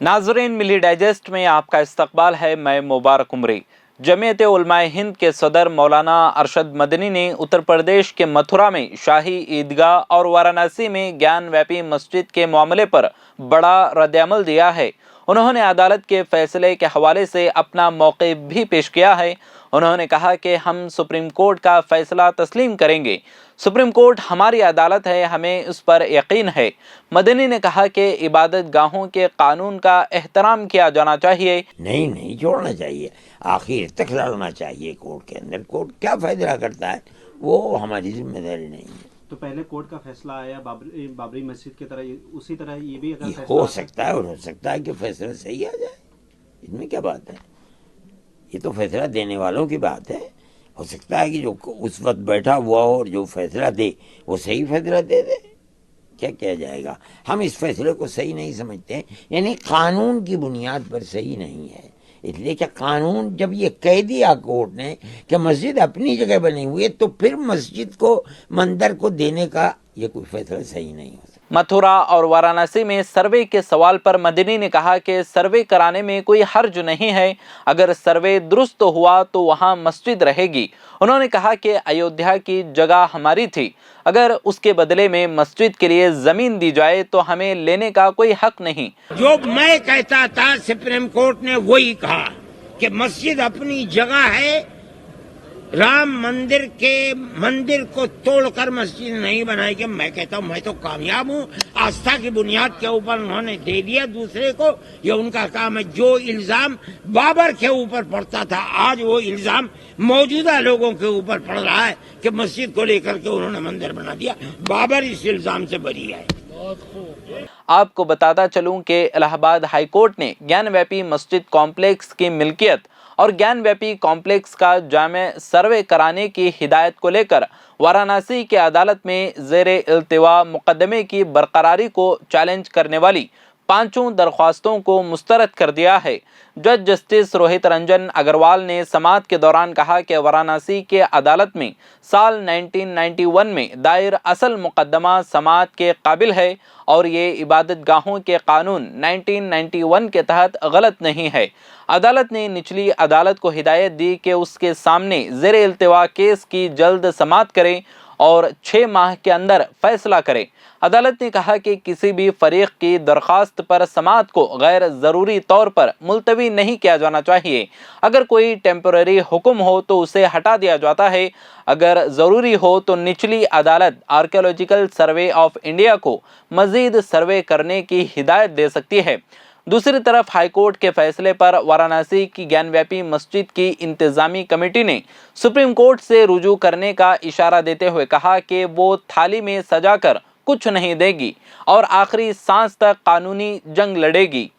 नाजरीन, मिली डाइजेस्ट में आपका इस्तकबाल है। मैं मुबारक उमरी। जमीयत उलमाए हिंद के सदर मौलाना अरशद मदनी ने उत्तर प्रदेश के मथुरा में शाही ईदगाह और वाराणसी में ज्ञान व्यापी मस्जिद के मामले पर बड़ा रद्दअमल दिया है। उन्होंने अदालत के फैसले के हवाले से अपना मौक़िफ़ भी पेश किया है। उन्होंने कहा कि हम सुप्रीम कोर्ट का फैसला तस्लीम करेंगे। सुप्रीम कोर्ट हमारी अदालत है, हमें उस पर यकीन है। मदनी ने कहा कि इबादत गाहों के कानून का एहतराम किया जाना चाहिए। नहीं छोड़ना चाहिए, आखिर तक लड़ना चाहिए कोर्ट के अंदर। कोर्ट क्या फैसला करता है वो हमारी जिम्मेदारी नहीं है। तो पहले कोर्ट का फैसला आया बाबरी मस्जिद की तरह, उसी तरह ये भी अगर हो सकता है और हो सकता है कि फैसला सही आ जाए, इसमें क्या बात है। ये तो फैसला देने वालों की बात है। हो सकता है कि जो उस वक्त बैठा हुआ हो और जो फैसला दे वो सही फैसला दे दे, क्या किया जाएगा। हम इस फैसले को सही नहीं समझते, यानी कानून की बुनियाद पर सही नहीं है। इसलिए कि कानून जब ये कह दिया कोर्ट ने कि मस्जिद अपनी जगह बनी हुई है, तो फिर मस्जिद को मंदिर को देने का ये कोई फैसला सही नहीं हो सकता। मथुरा और वाराणसी में सर्वे के सवाल पर मदनी ने कहा कि सर्वे कराने में कोई हर्ज नहीं है। अगर सर्वे दुरुस्त हुआ तो वहां मस्जिद रहेगी। उन्होंने कहा कि अयोध्या की जगह हमारी थी, अगर उसके बदले में मस्जिद के लिए जमीन दी जाए तो हमें लेने का कोई हक नहीं। जो मैं कहता था सुप्रीम कोर्ट ने वही कहा कि मस्जिद अपनी जगह है। राम मंदिर को तोड़कर मस्जिद नहीं बनाएगी। मैं कहता हूँ मैं तो कामयाब हूँ। आस्था की बुनियाद के ऊपर उन्होंने दे दिया दूसरे को, ये उनका काम है। जो इल्जाम बाबर के ऊपर पड़ता था, आज वो इल्जाम मौजूदा लोगों के ऊपर पड़ रहा है कि मस्जिद को लेकर के उन्होंने मंदिर बना दिया। बाबर इस इल्जाम से बरी है। आपको बताता चलूं कि इलाहाबाद हाई कोर्ट ने ज्ञान व्यापी मस्जिद कॉम्प्लेक्स की मिल्कियत और ज्ञान व्यापी कॉम्प्लेक्स का जामे सर्वे कराने की हिदायत को लेकर वाराणसी की अदालत में ज़ेरे इल्तिवा मुकदमे की बरकरारी को चैलेंज करने वाली 5 दरख्वास्तों को मुस्तरद कर दिया है। जज जस्टिस रोहित रंजन अग्रवाल ने समाअत के दौरान कहा कि वाराणसी के अदालत में साल 1991 में दायर असल मुकदमा समाअत के काबिल है और ये इबादत गाहों के कानून 1991 के तहत गलत नहीं है। अदालत ने निचली अदालत को हिदायत दी कि उसके सामने ज़ेरे इल्तिवा केस की जल्द समाअत करे और 6 माह के अंदर फैसला करे। अदालत ने कहा कि किसी भी फरीक की दरख्वास्त पर समाअत को गैर ज़रूरी तौर पर मुलतवी नहीं किया जाना चाहिए। अगर कोई टेम्पररी हुक्म हो तो उसे हटा दिया जाता है। अगर ज़रूरी हो तो निचली अदालत आर्कियोलॉजिकल सर्वे ऑफ इंडिया को मज़ीद सर्वे करने की हिदायत दे सकती है। दूसरी तरफ हाईकोर्ट के फैसले पर वाराणसी की ज्ञानव्यापी मस्जिद की इंतजामी कमेटी ने सुप्रीम कोर्ट से रुजू करने का इशारा देते हुए कहा कि वो थाली में सजाकर कुछ नहीं देगी और आखिरी सांस तक कानूनी जंग लड़ेगी।